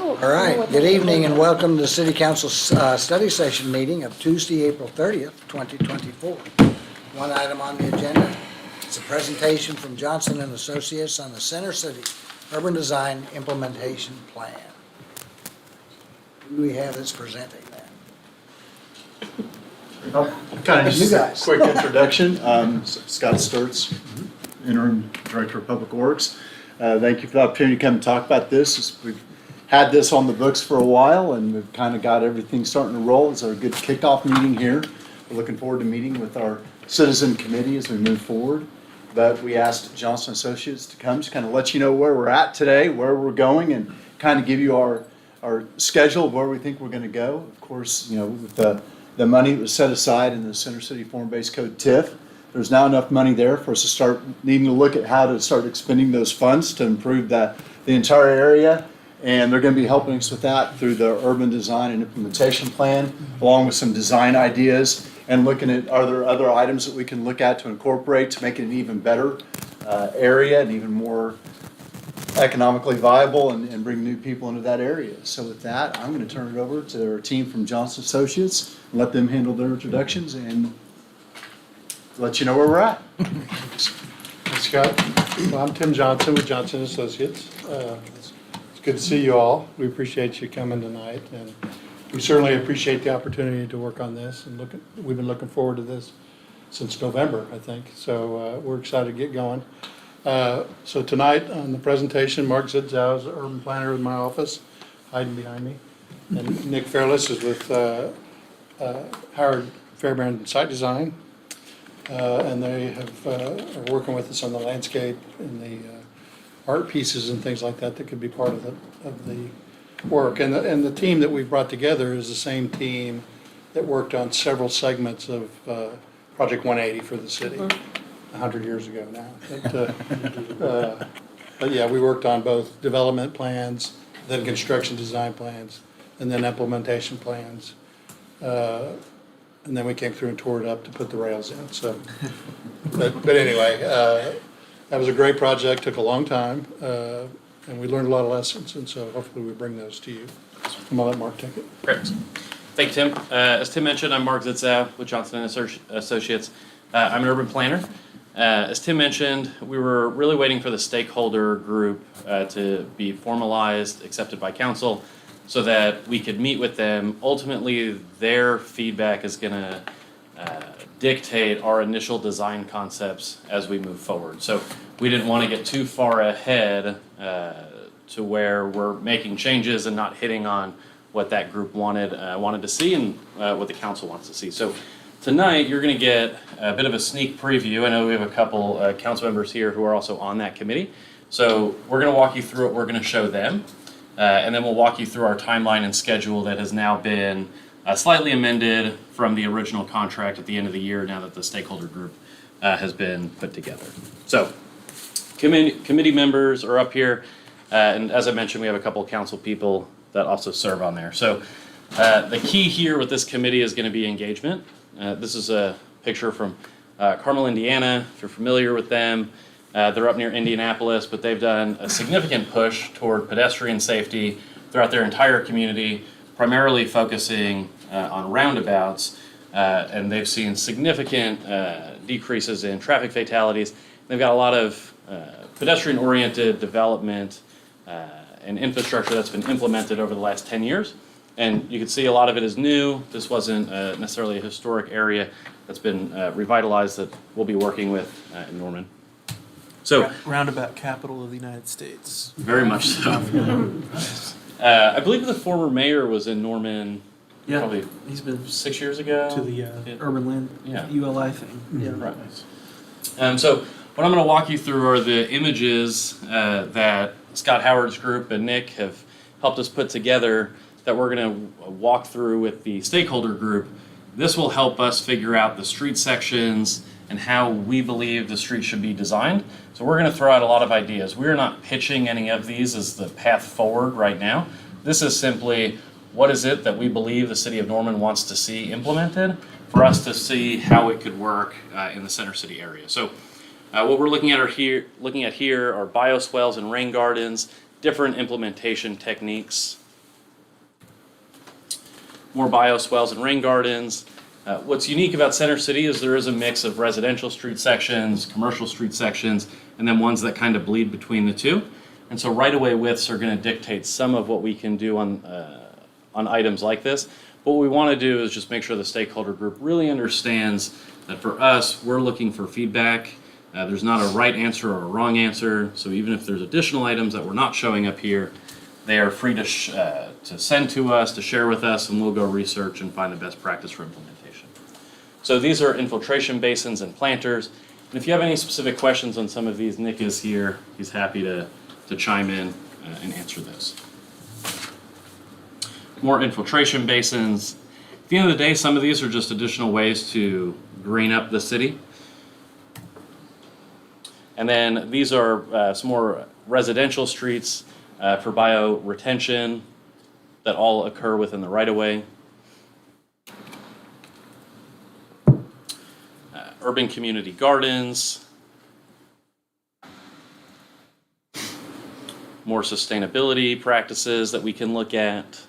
know. All right, good evening and welcome to the City Council study session meeting of Tuesday, April 30th, 2024. One item on the agenda, it's a presentation from Johnson and Associates on the Center City Urban Design Implementation Plan. Who do we have that's presenting that? Kind of You just guys. a quick introduction. Scott Sturts, Interim Director of Public Works. Thank you for the opportunity to come and talk about this. We've had this on the books for a while and we've kind of got everything starting to roll. It's our good kickoff meeting here. We're looking forward to meeting with our citizen committee as we move forward. But we asked Johnson Associates to come to kind of let you know where we're at today, where we're going, and kind of give you our schedule of where we think we're going to go. Of course, you know, with the money that was set aside in the Center City Form-Based Code TIF, there's now enough money there for us to start needing to look at how to start expending those funds to improve the entire area. And they're going to be helping us with that through the urban design and implementation plan, along with some design ideas and looking at are there other items that we can look at to incorporate to make it an even better area and even more economically viable and bring new people into that area. So with that, I'm going to turn it over to our team from Johnson Associates and let them handle their introductions and let you know where we're at. Thanks, Scott. Well, I'm Tim Johnson with Johnson Associates. It's good to see you all. We appreciate you coming tonight, and we certainly appreciate the opportunity to work on this. And we've been looking forward to this since November, I think. So we're excited to get going. So tonight on the presentation, Mark Zitzow is the urban planner in my office, hiding behind me, and Nick Fairless is with Howard Fairbairn Site Design. And they are working with us on the landscape and the art pieces and things like that could be part of the work. And the team that we've brought together is the same team that worked on several segments of Project 180 for the city 100 years ago now. But yeah, we worked on both development plans, then construction design plans, and then implementation plans. And then we came through and tore it up to put the rails in. So, but anyway, that was a great project. Took a long time, and we learned a lot of lessons. And so hopefully we bring those to you. I'm gonna let Mark take it. Great. Thank you, Tim. As Tim mentioned, I'm Mark Zitzow with Johnson Associates. I'm an urban planner. As Tim mentioned, we were really waiting for the stakeholder group to be formalized, accepted by council, so that we could meet with them. Ultimately, their feedback is going to dictate our initial design concepts as we move forward. So we didn't want to get too far ahead to where we're making changes and not hitting on what that group wanted to see and what the council wants to see. So tonight, you're going to get a bit of a sneak preview. I know we have a couple council members here who are also on that committee. So we're going to walk you through what we're going to show them. And then we'll walk you through our timeline and schedule that has now been slightly amended from the original contract at the end of the year now that the stakeholder group has been put together. So committee members are up here. And as I mentioned, we have a couple of council people that also serve on there. So the key here with this committee is going to be engagement. This is a picture from Carmel, Indiana, if you're familiar with them. They're up near Indianapolis, but they've done a significant push toward pedestrian safety throughout their entire community, primarily focusing on roundabouts, and they've seen significant decreases in traffic fatalities. They've got a lot of pedestrian-oriented development and infrastructure that's been implemented over the last 10 years, and you can see a lot of it is new. This wasn't necessarily a historic area that's been revitalized that we'll be working with in Norman. So, roundabout capital of the United States. Very much so. I believe the former mayor was in Norman. Yeah, Probably he's been 6 years ago. to the Yeah. urban land Yeah. ULI thing. Yeah. Right. So what I'm going to walk you through are the images that Scott Howard's group and Nick have helped us put together that we're going to walk through with the stakeholder group. This will help us figure out the street sections and how we believe the street should be designed. So we're going to throw out a lot of ideas. We're not pitching any of these as the path forward right now. This is simply what is it that we believe the city of Norman wants to see implemented for us to see how it could work in the Center City area. So what we're looking at here are bioswales and rain gardens, different implementation techniques more bioswales and rain gardens. What's unique about Center City is there is a mix of residential street sections, commercial street sections, and then ones that kind of bleed between the two. And so right-of-way widths are going to dictate some of what we can do on items like this. What we want to do is just make sure the stakeholder group really understands that for us, we're looking for feedback. There's not a right answer or a wrong answer. So even if there's additional items that we're not showing up here, they are free to send to us, to share with us, and we'll go research and find the best practice for implementation. So these are infiltration basins and planters. And if you have any specific questions on some of these, Nick is here. He's happy to chime in and answer those. More infiltration basins. At the end of the day, some of these are just additional ways to green up the city. And then these are some more residential streets for bioretention that all occur within the right-of-way. Urban community gardens. More sustainability practices that we can look at.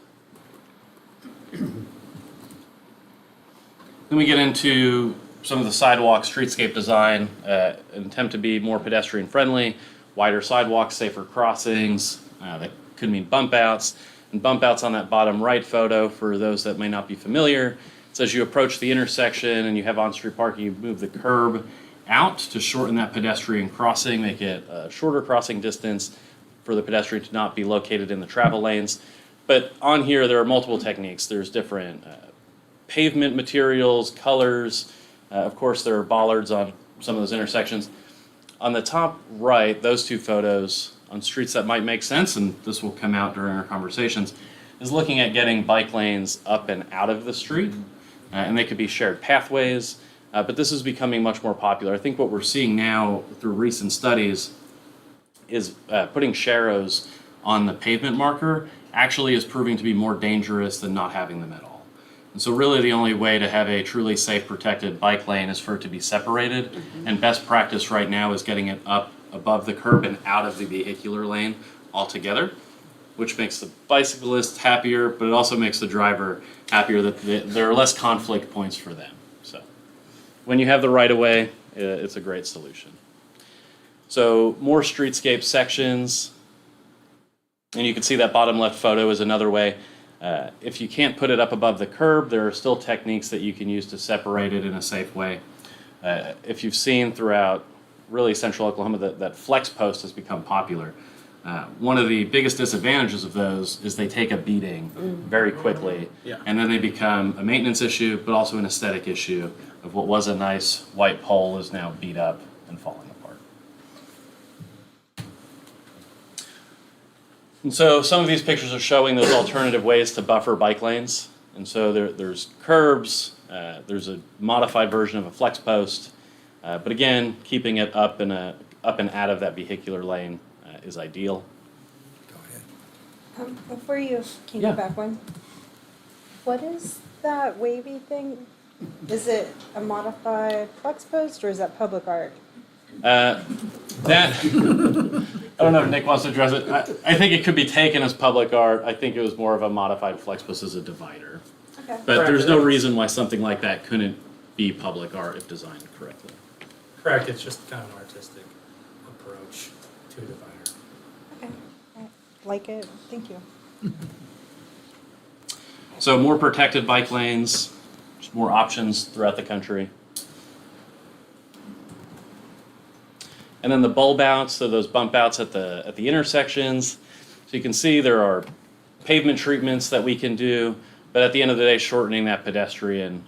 Then we get into some of the sidewalk streetscape design, an attempt to be more pedestrian friendly, wider sidewalks, safer crossings. That could mean bump outs. And bump outs on that bottom right photo, for those that may not be familiar, it says you approach the intersection and you have on-street parking, you move the curb out to shorten that pedestrian crossing, make it a shorter crossing distance for the pedestrian to not be located in the travel lanes. But on here, there are multiple techniques. There's different pavement materials, colors. Of course, there are bollards on some of those intersections. On the top right, those two photos on streets that might make sense, and this will come out during our conversations, is looking at getting bike lanes up and out of the street. And they could be shared pathways, but this is becoming much more popular. I think what we're seeing now through recent studies is putting sharrows on the pavement marker actually is proving to be more dangerous than not having them at all. And so really the only way to have a truly safe, protected bike lane is for it to be separated. And best practice right now is getting it up above the curb and out of the vehicular lane altogether, which makes the bicyclist happier, but it also makes the driver happier that there are less conflict points for them. So when you have the right of way, it's a great solution. So more streetscape sections, and you can see that bottom left photo is another way. If you can't put it up above the curb, there are still techniques that you can use to separate it in a safe way. If you've seen throughout really central Oklahoma that flex post has become popular. One of the biggest disadvantages of those is they take a beating very quickly, and then they become a maintenance issue, but also an aesthetic issue of what was a nice white pole is now beat up and falling apart. And so some of these pictures are showing those alternative ways to buffer bike lanes. And so there's curbs, there's a modified version of a flex post, but again, keeping it up and out of that vehicular lane is ideal. Go ahead. Before you can Yeah. go back one, what is that wavy thing? Is it a modified flex post or is that public art? That I don't know if Nick wants to address it. I think it could be taken as public art. I think it was more of a modified flex post as a divider. Okay. But there's no reason why something like that couldn't be public art if designed correctly. Correct, it's just kind of an artistic approach to a divider. Okay. I like it. Thank you. So more protected bike lanes, just more options throughout the country. And then the bulb outs, so those bump outs at the intersections. So you can see there are pavement treatments that we can do, but at the end of the day, shortening that pedestrian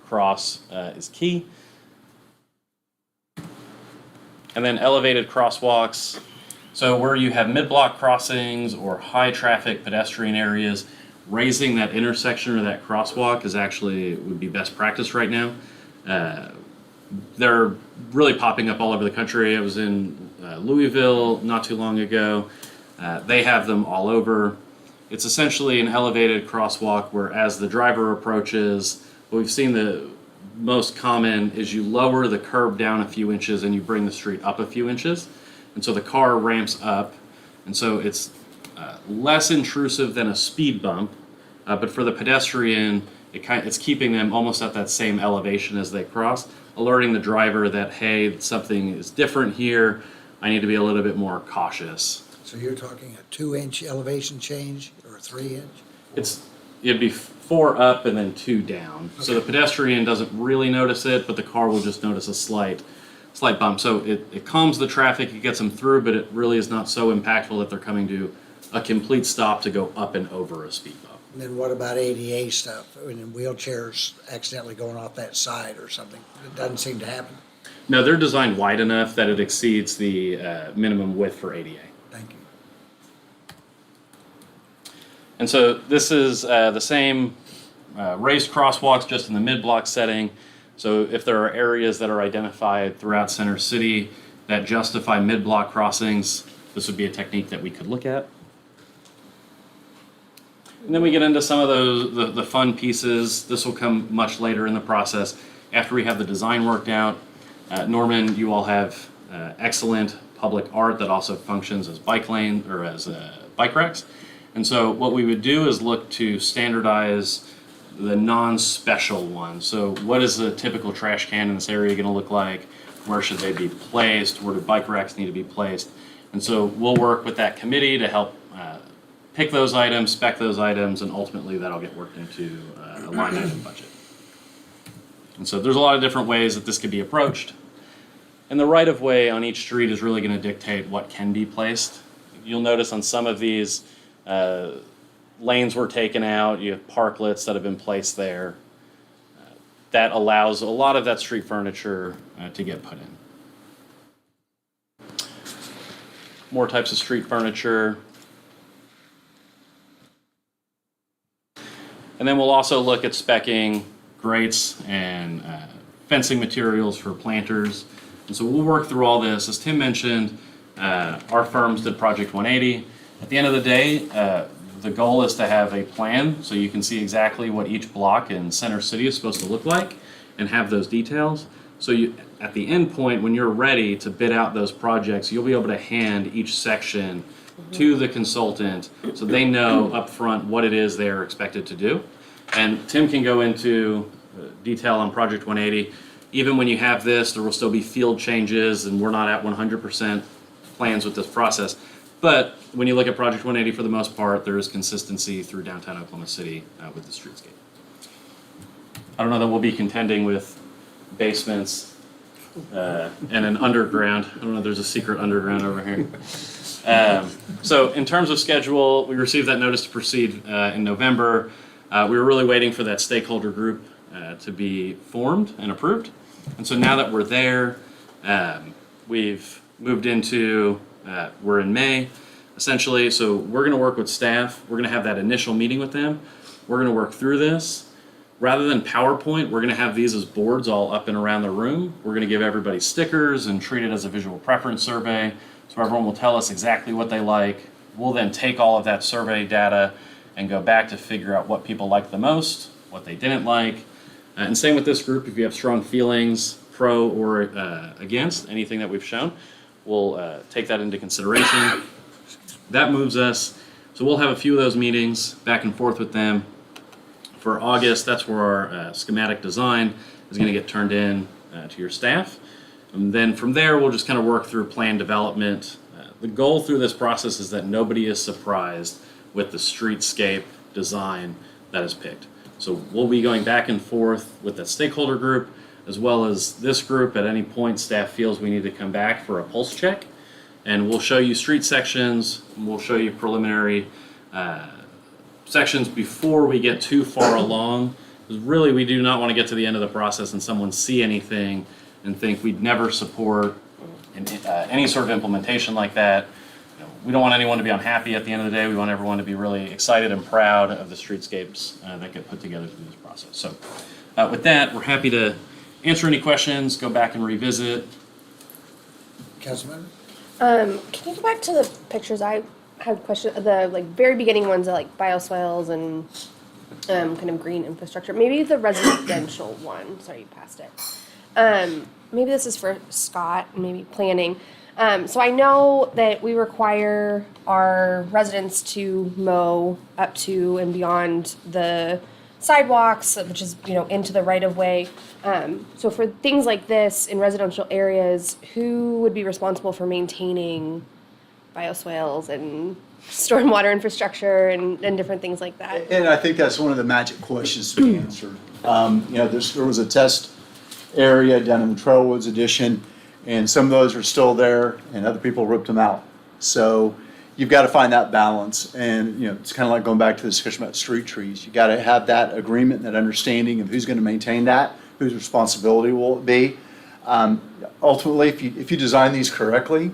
cross is key. And then elevated crosswalks. So where you have mid-block crossings or high traffic pedestrian areas, raising that intersection or that crosswalk would be best practice right now. They're really popping up all over the country. I was in Louisville not too long ago. They have them all over. It's essentially an elevated crosswalk where as the driver approaches, what we've seen the most common is you lower the curb down a few inches and you bring the street up a few inches. And so the car ramps up. And so it's less intrusive than a speed bump, But for the pedestrian, it's keeping them almost at that same elevation as they cross, alerting the driver that, hey, something is different here. I need to be a little bit more cautious. So you're talking a 2-inch elevation change or a 3-inch? It'd be 4 up and then 2 down. So the pedestrian doesn't really notice it, but the car will just notice a slight bump. So it calms the traffic, it gets them through, but it really is not so impactful that they're coming to a complete stop to go up and over a speed bump. And then what about ADA stuff? I mean, wheelchairs accidentally going off that side or something? It doesn't seem to happen. No, they're designed wide enough that it exceeds the minimum width for ADA. Thank you. And so this is the same raised crosswalks, just in the mid-block setting. So if there are areas that are identified throughout Center City that justify mid-block crossings, this would be a technique that we could look at. And then we get into some of those the fun pieces. This will come much later in the process after we have the design worked out. Norman, you all have excellent public art that also functions as bike lane or as bike racks. And so what we would do is look to standardize the non-special ones. So what is a typical trash can in this area going to look like? Where should they be placed? Where do bike racks need to be placed? And so we'll work with that committee to help pick those items, spec those items, and ultimately that'll get worked into a line item budget. And so there's a lot of different ways that this could be approached. And the right of way on each street is really going to dictate what can be placed. You'll notice on some of these, lanes were taken out, you have parklets that have been placed there. That allows a lot of that street furniture to get put in. More types of street furniture. And then we'll also look at speccing grates and fencing materials for planters. And so we'll work through all this. As Tim mentioned, our firms did Project 180. At the end of the day, the goal is to have a plan so you can see exactly what each block in Center City is supposed to look like and have those details. So you, at the end point, when you're ready to bid out those projects, you'll be able to hand each section to the consultant so they know up front what it is they're expected to do. And Tim can go into detail on Project 180. Even when you have this, there will still be field changes and we're not at 100% plans with this process. But when you look at Project 180, for the most part, there is consistency through downtown Oklahoma City with the streetscape. I don't know that we'll be contending with basements and an underground. I don't know if there's a secret underground over here. So in terms of schedule, we received that notice to proceed in November. We were really waiting for that stakeholder group to be formed and approved. And so now that we're there, we've moved into, we're in May, essentially. So we're going to work with staff. We're going to have that initial meeting with them. We're going to work through this. Rather than PowerPoint, we're going to have these as boards all up and around the room. We're going to give everybody stickers and treat it as a visual preference survey. So everyone will tell us exactly what they like. We'll then take all of that survey data and go back to figure out what people liked the most, what they didn't like. And same with this group, if you have strong feelings, pro or against anything that we've shown, we'll take that into consideration. That moves us. So we'll have a few of those meetings back and forth with them. For August, that's where our schematic design is going to get turned in to your staff. And then from there, we'll just kind of work through plan development. The goal through this process is that nobody is surprised with the streetscape design that is picked. So we'll be going back and forth with that stakeholder group, as well as this group. At any point, staff feels we need to come back for a pulse check. And we'll show you street sections, and we'll show you preliminary sections before we get too far along. Because really, we do not want to get to the end of the process and someone see anything and think we'd never support any sort of implementation like that. You know, we don't want anyone to be unhappy at the end of the day. We want everyone to be really excited and proud of the streetscapes that get put together through this process. So with that, we're happy to answer any questions, go back and revisit. Councilmember? Can you go back to the pictures? I had a question. The very beginning ones are like bioswales and kind of green infrastructure. Maybe the residential one. Sorry, you passed it. Maybe this is for Scott, maybe planning. So I know that we require our residents to mow up to and beyond the sidewalks, which is, into the right of way. So for things like this in residential areas, who would be responsible for maintaining bioswales and stormwater infrastructure and different things like that? And I think that's one of the magic questions to be answered. There was a test area down in the Trailwoods Edition, and some of those are still there, and other people ripped them out. So you've got to find that balance, and it's kind of like going back to the discussion about street trees. You got to have that agreement, that understanding of who's going to maintain that, whose responsibility will it be. Ultimately, if you design these correctly,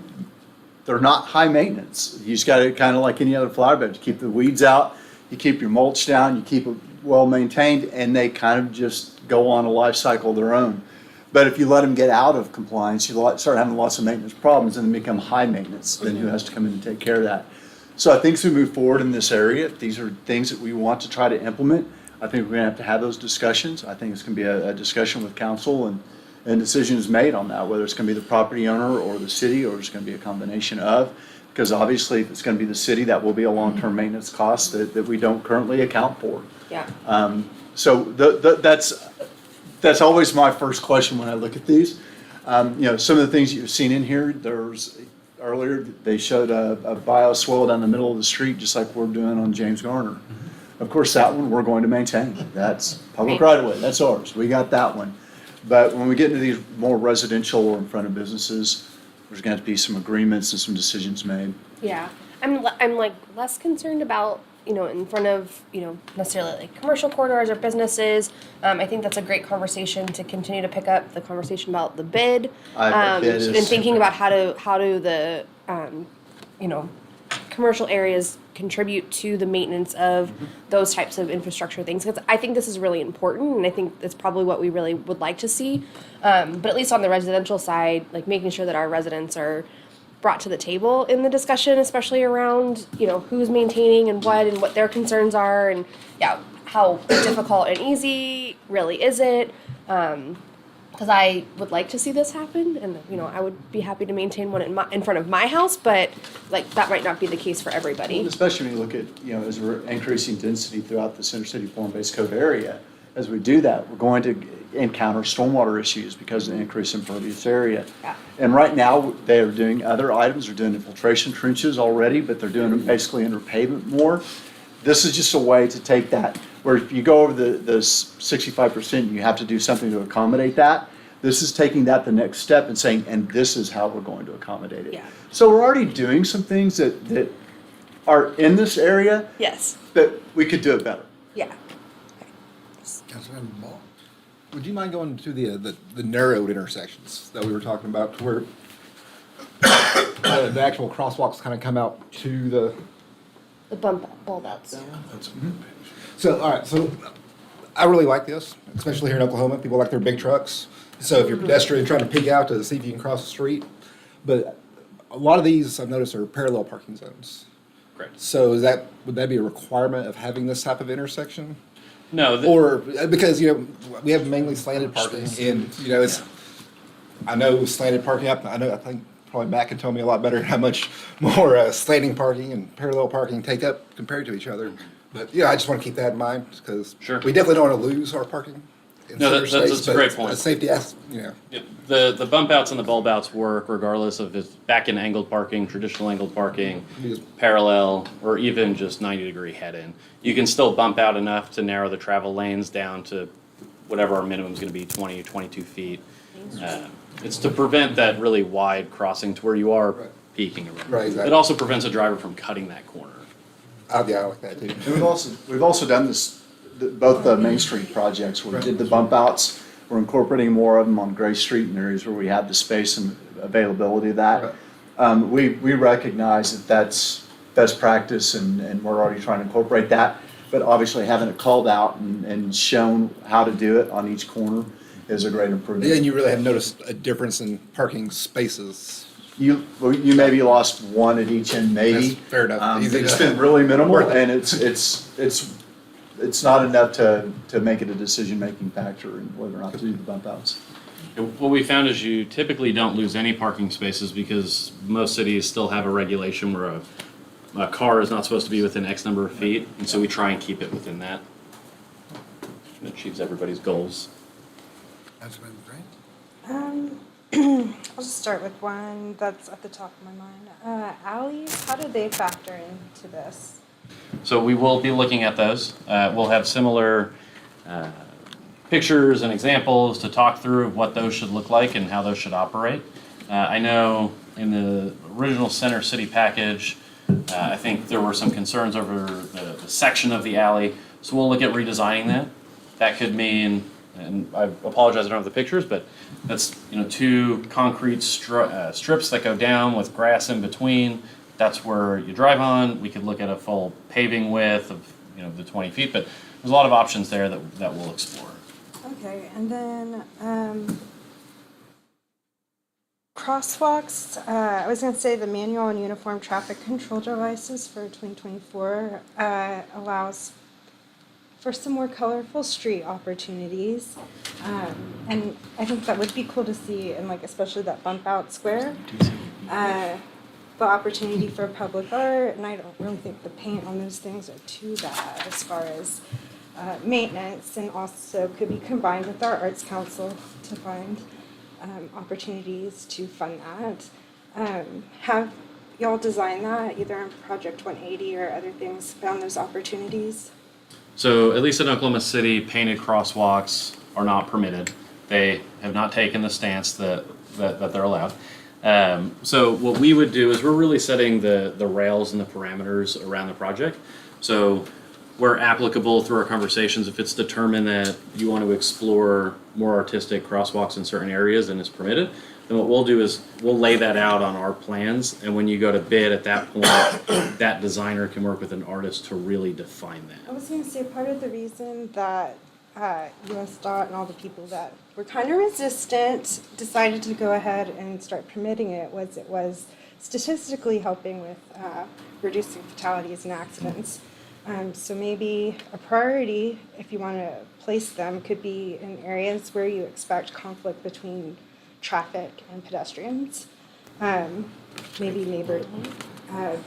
they're not high maintenance. You just got to, kind of like any other flower bed, you keep the weeds out, you keep your mulch down, you keep it well maintained, and they kind of just go on a life cycle of their own. But if you let them get out of compliance, you start having lots of maintenance problems and then become high maintenance. Then who has to come in and take care of that? So I think as we move forward in this area, these are things that we want to try to implement. I think we're going to have those discussions. I think it's going to be a discussion with council and decisions made on that, whether it's going to be the property owner or the city, or it's going to be a combination of. Because obviously, if it's going to be the city, that will be a long-term maintenance cost that we don't currently account for. Yeah. So that's always my first question when I look at these. Some of the things you've seen in here, earlier they showed a bioswale down the middle of the street, just like we're doing on James Garner. Of course, that one we're going to maintain. That's public right of way. That's ours. We got that one. But when we get into these more residential or in front of businesses, there's going to have to be some agreements and some decisions made. Yeah, I'm like less concerned about in front of necessarily like commercial corridors or businesses. I think that's a great conversation to continue to pick up the conversation about the bid. Bid is- And thinking about how do the commercial areas contribute to the maintenance of those types of infrastructure things, because I think this is really important, and I think it's probably what we really would like to see. But at least on the residential side, like making sure that our residents are brought to the table in the discussion, especially around who's maintaining and what their concerns are, and how difficult and easy really is it. Because I would like to see this happen, and I would be happy to maintain one in front of my house, but like that might not be the case for everybody. Especially when you look at, as we're increasing density throughout the Center City Form-Based Code area, as we do that, we're going to encounter stormwater issues because of the increase in impervious area. Yeah. And right now, they are doing other items, they're doing infiltration trenches already, but they're doing them basically under pavement more. This is just a way to take that, where if you go over the 65%, you have to do something to accommodate that. This is taking that the next step and saying, and this is how we're going to accommodate it. Yeah. So we're already doing some things that are in this area, Yes. but we could do it better. Yeah. Councilmember Ball? Would you mind going to the narrowed intersections that we were talking about, to where the actual crosswalks kind of come out to the? The bulb outs. So, all right, so I really like this, especially here in Oklahoma. People like their big trucks. So if you're pedestrian trying to peek out to see if you can cross the street, but a lot of these I've noticed are parallel parking zones. Correct. So would that be a requirement of having this type of intersection? No, Or, because, we have mainly slanted parking, and, I know slanted parking, I think probably Matt can tell me a lot better how much more slanting parking and parallel parking take up compared to each other. But, I just want to keep that in mind, because Sure. we definitely don't want to lose our parking in No, center that's space, a great but point. Safety, Yep. The bump outs and the bulb outs work regardless of if it's back in angled parking, traditional angled parking, Yes. parallel, or even just 90-degree head-in. You can still bump out enough to narrow the travel lanes down to whatever our minimum is going to be, 20 or 22 feet. It's to prevent that really wide crossing to where you are Right. peaking around. Right, exactly. It also prevents a driver from cutting that corner. I like that too. And we've also done this, both the Main Street projects, where we did the bump outs. We're incorporating more of them on Gray Street in areas where we have the space and availability of that. We recognize that that's best practice, and we're already trying to incorporate that. But obviously, having it called out and shown how to do it on each corner is a great improvement. And you really have noticed a difference in parking spaces. You maybe lost one at each end, maybe. That's fair enough. Easy It's to- been really minimal, Worth it. and it's not enough to make it a decision-making factor in whether or not to do the bump outs. What we found is you typically don't lose any parking spaces because most cities still have a regulation where a car is not supposed to be within X number of feet, and so we try and keep it within that. It achieves everybody's goals. Councilman Grant? I'll just start with one that's at the top of my mind. Alleys, how do they factor into this? So we will be looking at those. We'll have similar pictures and examples to talk through of what those should look like and how those should operate. I know in the original Center City package, I think there were some concerns over the section of the alley. So we'll look at redesigning that. That could mean, and I apologize, I don't have the pictures, but that's, two concrete strips that go down with grass in between. That's where you drive on. We could look at a full paving width of, the 20 feet, but there's a lot of options there that we'll explore. Okay, and then crosswalks. I was going to say the manual and uniform traffic control devices for 2024 allows for some more colorful street opportunities, and I think that would be cool to see, and especially that bump out square. The opportunity for public art, and I don't really think the paint on those things are too bad as far as maintenance, and also could be combined with our Arts Council to find opportunities to fund that. Have y'all designed that, either on Project 180 or other things, found those opportunities? So at least in Oklahoma City, painted crosswalks are not permitted. They have not taken the stance that they're allowed. So what we would do is we're really setting the rails and the parameters around the project. So where applicable through our conversations, if it's determined that you want to explore more artistic crosswalks in certain areas and it's permitted, then what we'll do is we'll lay that out on our plans. And when you go to bid at that point, that designer can work with an artist to really define that. I was going to say part of the reason that USDOT and all the people that were kind of resistant decided to go ahead and start permitting it was statistically helping with reducing fatalities and accidents. So maybe a priority, if you want to place them, could be in areas where you expect conflict between traffic and pedestrians, maybe neighborhood,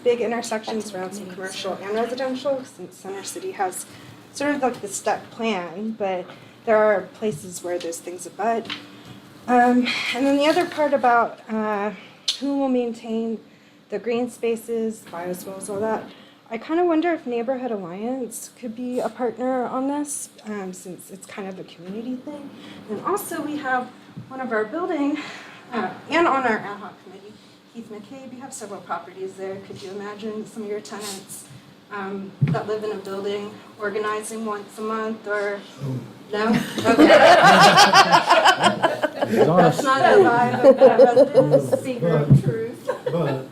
big intersections around some commercial and residential, since Center City has sort of the step plan, but there are places where those things abut. And then the other part about who will maintain the green spaces, bioswales, all that. I kind of wonder if Neighborhood Alliance could be a partner on this, since it's kind of a community thing. And also we have one of our building, and on our ad hoc committee, Keith McCabe, you have several properties there. Could you imagine some of your tenants that live in a building organizing once a month or, no? Okay. That's not the vibe of the residents, secret of truth. But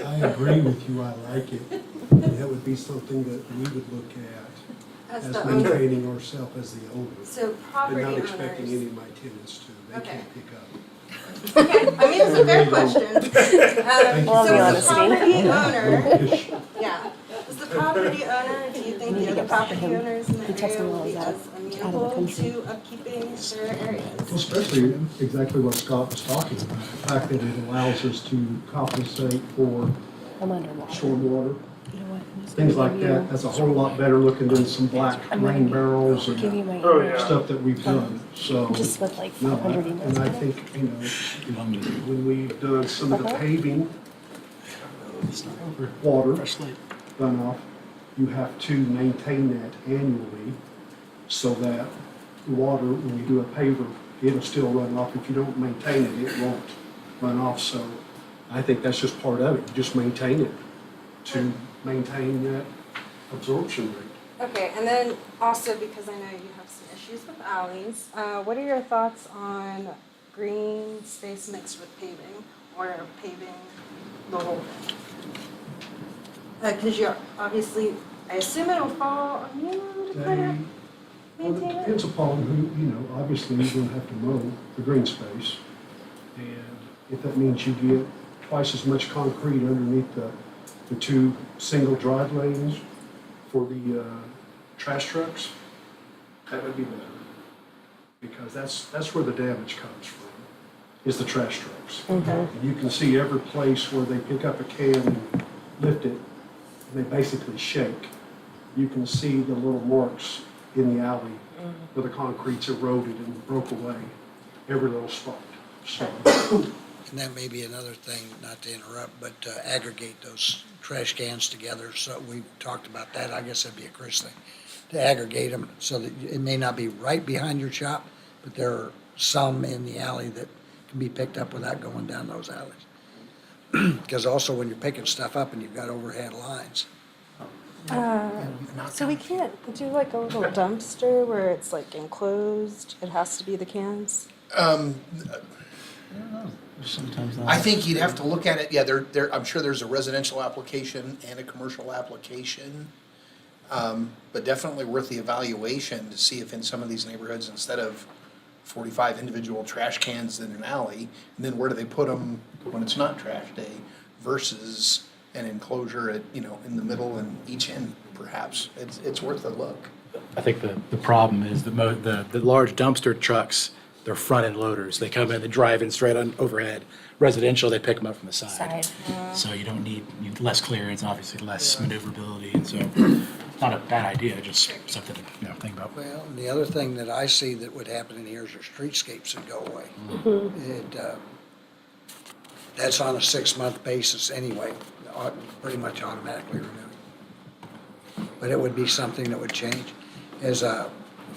I agree with you, I like it. And that would be something that we would look at As as the owner. maintaining ourselves as the owner. So But property not owners. expecting any of my tenants to, they Okay. can't pick up. Okay, I mean, it's a fair question. Love the So as honesty. the property owner, Ish. yeah, as the property owner, do you think the other property owners in the area tested will while be he's out as of the amenable country. to upkeeping their areas? Especially exactly what Scott was talking about, the fact that it allows us to compensate for I'm underwater. stormwater, You know what? I'm just things gonna like give you- that. That's a whole lot better looking than some black rain barrels Give you and my stuff that we've done, so. just with like No, 500 emails. and I today. think, when we've done some of the paving, water runoff, you have to maintain that annually so that water, when you do a paver, it'll still run off. If you don't maintain it, it won't run off. So I think that's just part of it. You just maintain it to maintain that absorption rate. Okay, and then also because I know you have some issues with alleys, what are your thoughts on green space mixed with paving or paving the whole thing? Because you're obviously, I assume it'll fall on you to kind of Well, maintain it it? depends upon who, obviously you're gonna have to mow the green space. And if that means you get twice as much concrete underneath the two single drive lanes for the trash trucks, that would be better. because that's where the damage comes from, is the trash trucks. And you can see every place where they pick up a can and lift it, and they basically shake. You can see the little marks in the alley where the concrete's eroded and broke away, every little spot. So, And that may be another thing, not to interrupt, but aggregate those trash cans together. So we talked about that. I guess that'd be a Chris thing. To aggregate them so that it may not be right behind your shop, but there are some in the alley that can be picked up without going down those alleys. Because also when you're picking stuff up and you've got overhead lines, So we can't do like a little dumpster where it's like enclosed, it has to be the cans? Sometimes I think you'd have to look at it, yeah, I'm sure there's a residential application and a commercial application. But definitely worth the evaluation to see if in some of these neighborhoods, instead of 45 individual trash cans in an alley, and then where do they put them when it's not trash day versus an enclosure at, in the middle and each end perhaps. It's worth a look. I think the problem is the large dumpster trucks, they're front-end loaders. They come in, they drive in straight on overhead. Residential, they pick them up from the side. So you don't need less clearance, obviously less maneuverability, and so it's not a bad idea, just something to think about. well, and the other thing that I see that would happen in here is your streetscapes would go away. That's on a 6-month basis anyway, pretty much automatically renewed. But it would be something that would change. As a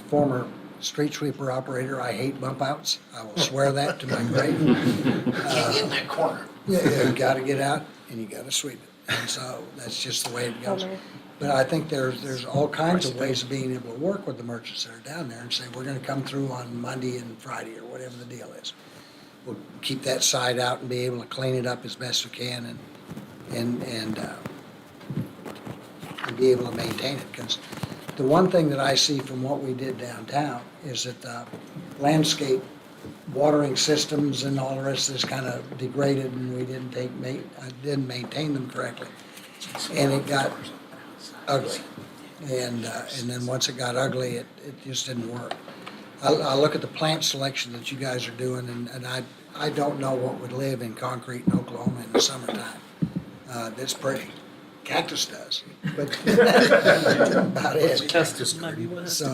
former street sweeper operator, I hate bump outs. I will swear that to my grave. Get in that corner. Yeah, you gotta get out and you gotta sweep it. And so that's just the way it goes. But I think there's all kinds of ways of being able to work with the merchants that are down there and say, we're gonna come through on Monday and Friday or whatever the deal is. We'll keep that side out and be able to clean it up as best we can and be able to maintain it. Because the one thing that I see from what we did downtown is that the landscape watering systems and all the rest of this kind of degraded and we didn't maintain them correctly. And it got ugly. And then once it got ugly, it just didn't work. I look at the plant selection that you guys are doing and I don't know what would live in concrete in Oklahoma in the summertime. That's pretty. Cactus does, but about it. So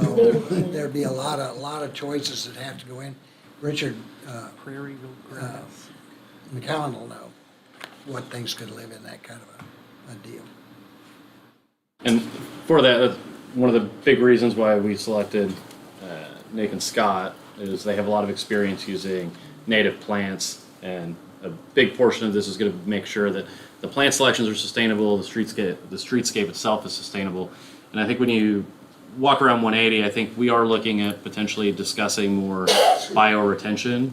there'd be a lot of choices that have to go in. Richard prairie grass. McCowan will know what things could live in that kind of a deal. And for that, that's one of the big reasons why we selected Nathan Scott is they have a lot of experience using native plants, and a big portion of this is going to make sure that the plant selections are sustainable, the streetscape itself is sustainable. And I think when you walk around 180, I think we are looking at potentially discussing more bioretention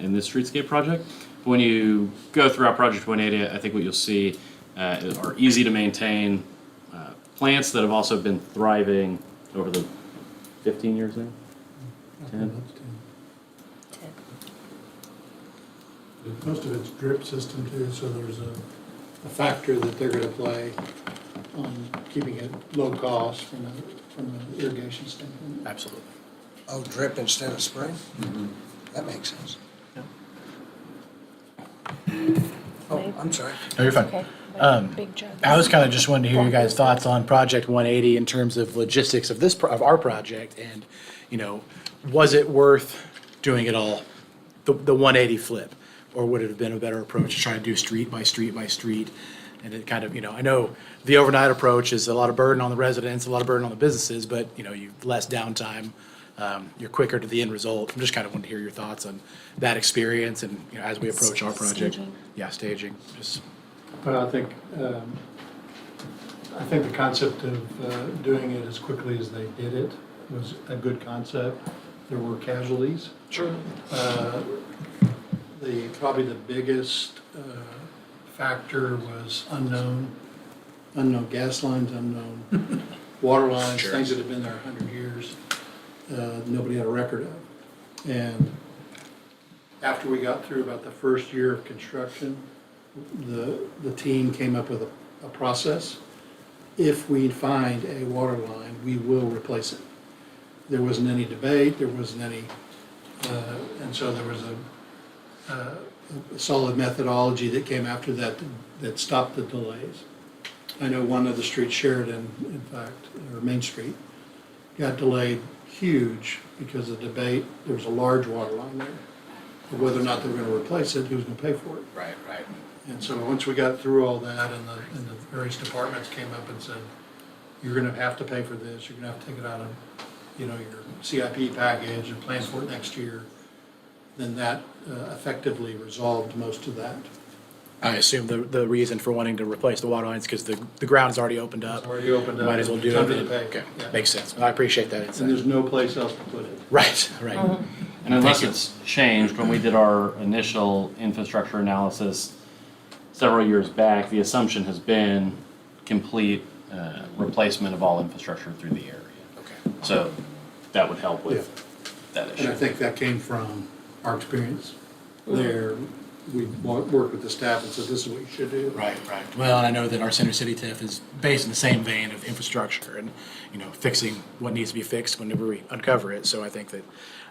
in this streetscape project. But when you go throughout Project 180, I think what you'll see are easy to maintain plants that have also been thriving over the 15 years now? 10? Most of it's drip system too, so there's a factor that they're gonna play on keeping it low cost from an irrigation standpoint. Absolutely. Oh, drip instead of spray? That makes sense. Oh, I'm sorry. No, you're fine. Okay. Big jug. I was kind of just wanting to hear you guys' thoughts on Project 180 in terms of logistics of of our project, and was it worth doing it all the 180 flip, or would it have been a better approach to try to do street by street by street? And it kind of, I know the overnight approach is a lot of burden on the residents, a lot of burden on the businesses, but you've less downtime. You're quicker to the end result. I'm just kind of wanting to hear your thoughts on that experience and as we approach our project. Staging. Yeah, staging. Just But I think the concept of doing it as quickly as they did it was a good concept. There were casualties. Sure. Probably the biggest factor was unknown gas lines, unknown water lines, Sure. things that have been there 100 years, nobody had a record of. And after we got through about the first year of construction, the team came up with a process. If we find a water line, we will replace it. There wasn't any debate, there wasn't any And so there was a solid methodology that came after that that stopped the delays. I know one of the streets, Sheridan, in fact, or Main Street, got delayed huge because of debate. There was a large water line there. But whether or not they were going to replace it, who was going to pay for it? Right, right. And so once we got through all that and the various departments came up and said, you're gonna have to pay for this, you're gonna have to take it out of, you know, your CIP package and plan for it next year, then that effectively resolved most of that. I assume the reason for wanting to replace the water lines because the ground is already opened up. It's already opened up. Might as well do It's it. under the pay. Okay, Yeah. makes sense. I appreciate that And insight. there's no place else to put it. Right, right. And unless Thank you. it's changed, when we did our initial infrastructure analysis several years back, the assumption has been complete replacement of all infrastructure through the area. Okay. So that would help with that And I issue. think that came from our experience there. We worked with the staff and said, this is what you should do. Right, right. Well, and I know that our Center City TIF is based in the same vein of infrastructure and, you know, fixing what needs to be fixed whenever we uncover it. So I think that,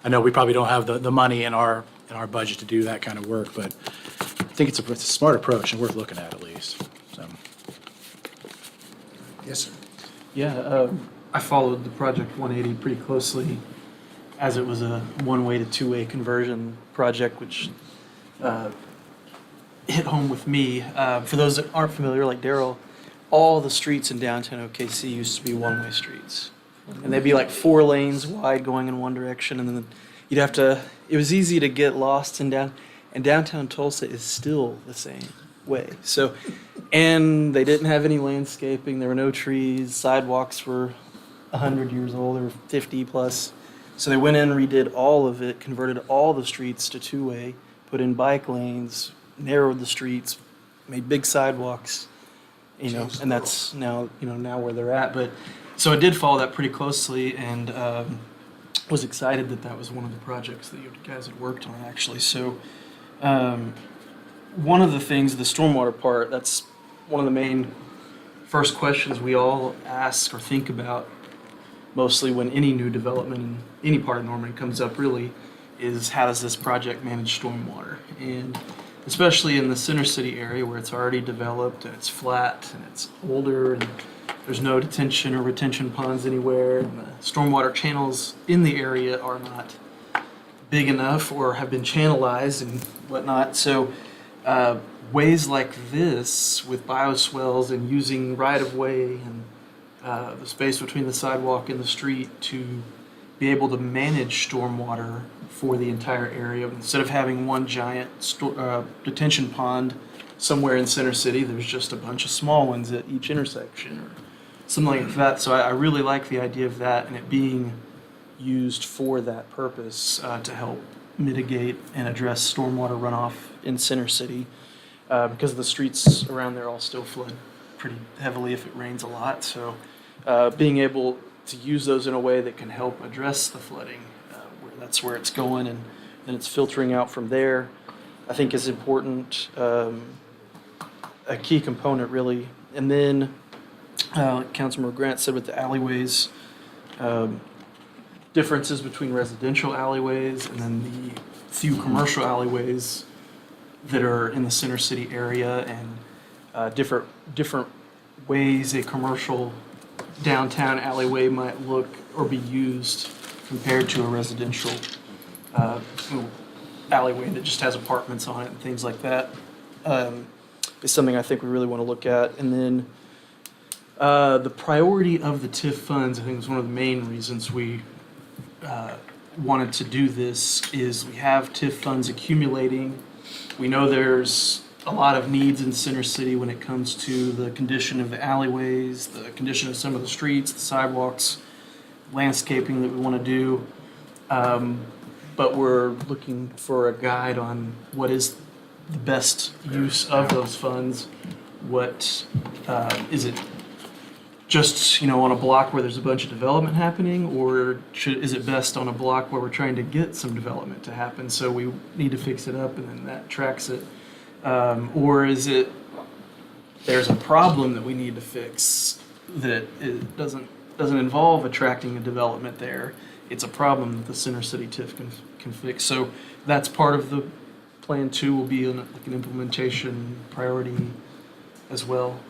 I know we probably don't have the money in our budget to do that kind of work, but I think it's a smart approach and worth looking at least, so. Yes, sir. Yeah, I followed the Project 180 pretty closely as it was a one-way to two-way conversion project, which hit home with me. For those that aren't familiar, like Daryl, all the streets in downtown OKC used to be one-way streets. And they'd be like 4 lanes wide going in one direction, and then you'd have to, it was easy to get lost in and downtown Tulsa is still the same way. So, and they didn't have any landscaping, there were no trees, sidewalks were 100 years old or 50 plus. So they went in, redid all of it, converted all the streets to two-way, put in bike lanes, narrowed the streets, made big sidewalks, you know, and that's now, you know, now where they're at. But so I did follow that pretty closely and was excited that that was one of the projects that you guys had worked on actually. So one of the things, the stormwater part, that's one of the main first questions we all ask or think about mostly when any new development in any part of Norman comes up really is how does this project manage stormwater? And especially in the center city area where it's already developed and it's flat and it's older and there's no detention or retention ponds anywhere and the stormwater channels in the area are not big enough or have been channelized and whatnot. So ways like this with bioswales and using right-of-way and the space between the sidewalk and the street to be able to manage stormwater for the entire area. Instead of having one giant detention pond somewhere in Center City, there's just a bunch of small ones at each intersection or something like that. So I really like the idea of that and it being used for that purpose to help mitigate and address stormwater runoff in Center City because the streets around there all still flood pretty heavily if it rains a lot. So being able to use those in a way that can help address the flooding, where that's where it's going and then it's filtering out from there, I think is important, a key component really. And then like Councilmember Grant said with the alleyways, differences between residential alleyways and then the few commercial alleyways that are in the center city area and different ways a commercial downtown alleyway might look or be used compared to a residential alleyway that just has apartments on it and things like that is something I think we really want to look at. And then the priority of the TIF funds, I think, is one of the main reasons we wanted to do this is we have TIF funds accumulating. We know there's a lot of needs in Center City when it comes to the condition of the alleyways, the condition of some of the streets, the sidewalks, landscaping that we want to do. But we're looking for a guide on what is the best use of those funds. What is it? Just, you know, on a block where there's a bunch of development happening, or is it best on a block where we're trying to get some development to happen, so we need to fix it up and then that tracks it? Or is it there's a problem that we need to fix that it doesn't involve attracting a development there? It's a problem that the Center City TIF can can fix. So that's part of the plan two, will be like an implementation priority as well.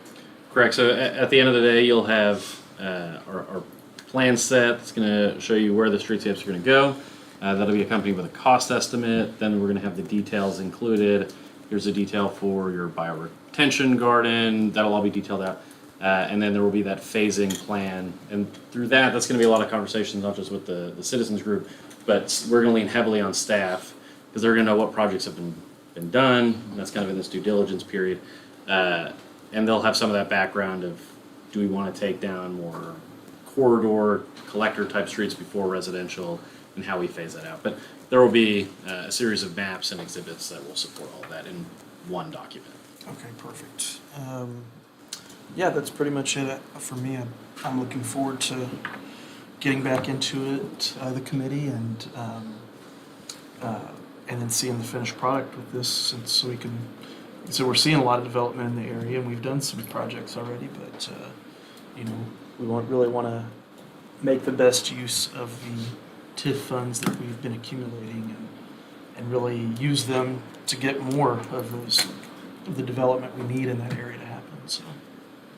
Correct. So at the end of the day, you'll have our plan set. It's going to show you where the streetscapes are going to go. That'll be accompanied with a cost estimate. Then we're going to have the details included. Here's a detail for your bioretention garden. That'll all be detailed out. And then there will be that phasing plan. And through that, that's going to be a lot of conversations, not just with the citizens group, but we're going to lean heavily on staff because they're going to know what projects have been done. And that's kind of in this due diligence period. And they'll have some of that background of, do we want to take down more corridor collector type streets before residential, and how we phase that out. But there will be a series of maps and exhibits that will support all that in one document. Okay, perfect. Yeah, that's pretty much it for me. I'm looking forward to getting back into it, the committee, and then seeing the finished product with this, and so we can. So we're seeing a lot of development in the area, and we've done some projects already, but you know, we really want to make the best use of the TIF funds that we've been accumulating, and really use them to get more of the development we need in that area to happen. So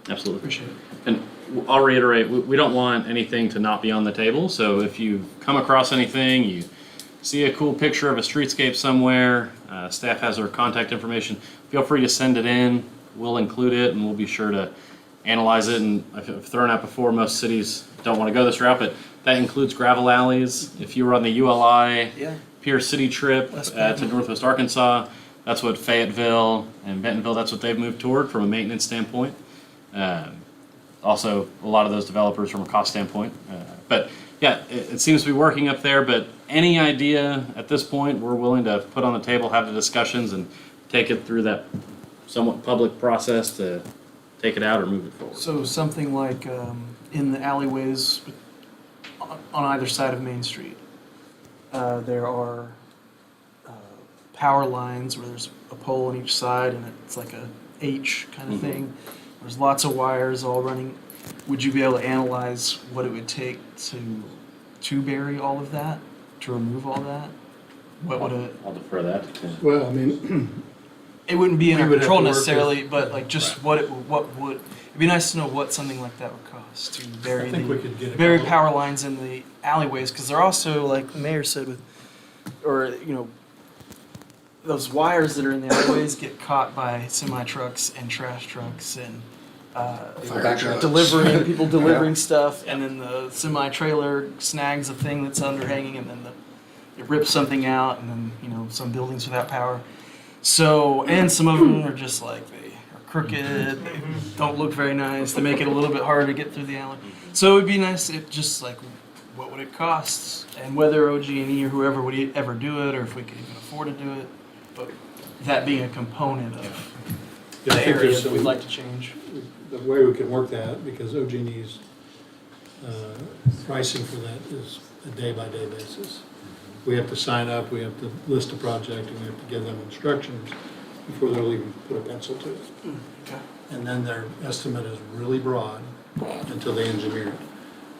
Absolutely. appreciate it. And I'll reiterate, we don't want anything to not be on the table. So if you come across anything, you see a cool picture of a streetscape somewhere, staff has our contact information, feel free to send it in. We'll include it, and we'll be sure to analyze it. And I've thrown out before, most cities don't want to go this route, but that includes gravel alleys. If you were on the ULI Yeah. Pierce City trip to Northwest Arkansas, that's what Fayetteville and Bentonville, that's what they've moved toward from a maintenance standpoint. Also, a lot of those developers from a cost standpoint. But yeah, it seems to be working up there, but any idea at this point, we're willing to put on the table, have the discussions, and take it through that somewhat public process to take it out or move it forward. So something like in the alleyways on either side of Main Street, there are power lines where there's a pole on each side, and it's like a H kind of thing. There's lots of wires all running. Would you be able to analyze what it would take to bury all of that, to remove all that? What would a I'll defer that to Tim. Well, I mean, it wouldn't be in We our would have control to work necessarily, but like just what would it'd be nice to know what something like that would cost to bury I think we could get a bury couple- power lines in the alleyways, because they're also, like the mayor said, those wires that are in the alleyways get caught by semi trucks and trash trucks and Fire trucks. people delivering stuff, and then the semi trailer snags a thing that's underhanging, and then it rips something out, and then some buildings without power. So, and some of them are just like they are crooked, they don't look very nice, they make it a little bit harder to get through the alley. So it would be nice if just like, what would it cost, and whether OG&E or whoever would ever do it, or if we could even afford to do it. But that being a component of Yeah, I the think area there's that we'd some- like to change. the way we can work that, because OG&E's pricing for that is a day-by-day basis. We have to sign up, we have to list a project, and we have to give them instructions before they'll even put a pencil to it. Okay. And then their estimate is really broad until they engineer it.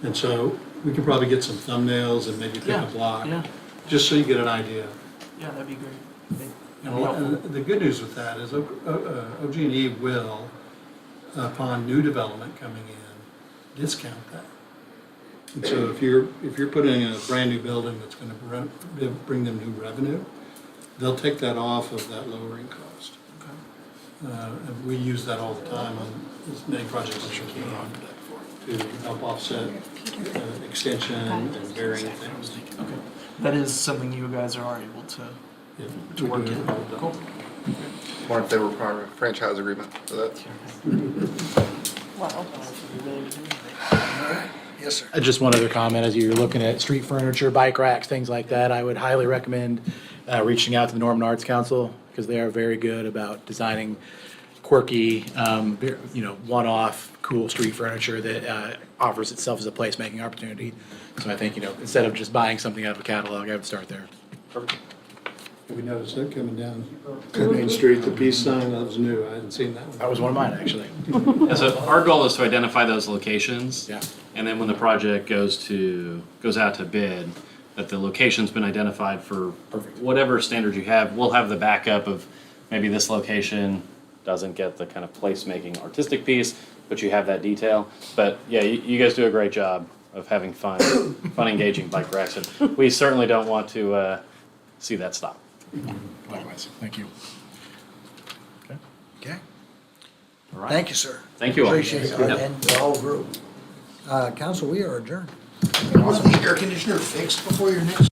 And so we could probably get some thumbnails and maybe pick Yeah, a block, yeah, just so you get an idea. yeah, that'd be great. And the good news with that is OG&E will, upon new development coming in, discount that. And so if you're putting in a brand new building that's gonna bring them new revenue, they'll take that off of that lowering cost. And we use that all the time on as many projects as we can to help offset extension and varying things. Okay. That is something you guys are able to Yeah, to we work do in. it all the time. Cool. Or if they require a franchise agreement for that. Wow. Yes, sir. Just one other comment, as you're looking at street furniture, bike racks, things like that, I would highly recommend reaching out to the Norman Arts Council, because they are very good about designing quirky, one-off, cool street furniture that offers itself as a place-making opportunity. So I think, instead of just buying something out of a catalog, I would start there. We noticed that coming down Main Street, the peace sign, that was new, I hadn't seen that one. That was one of mine, actually. Yeah, so our goal is to identify those locations. Yeah. And then when the project goes out to bid, that the location's been identified for Perfect. whatever standards you have. We'll have the backup of maybe this location doesn't get the kind of placemaking artistic piece, but you have that detail. But yeah, you guys do a great job of having fun, engaging bike racks. And we certainly don't want to see that stop. Likewise, thank you. Okay. All right. Thank you, sir. Thank you all. Appreciate it, Yep. and the whole group. Council, we are adjourned. Was the air conditioner fixed before your next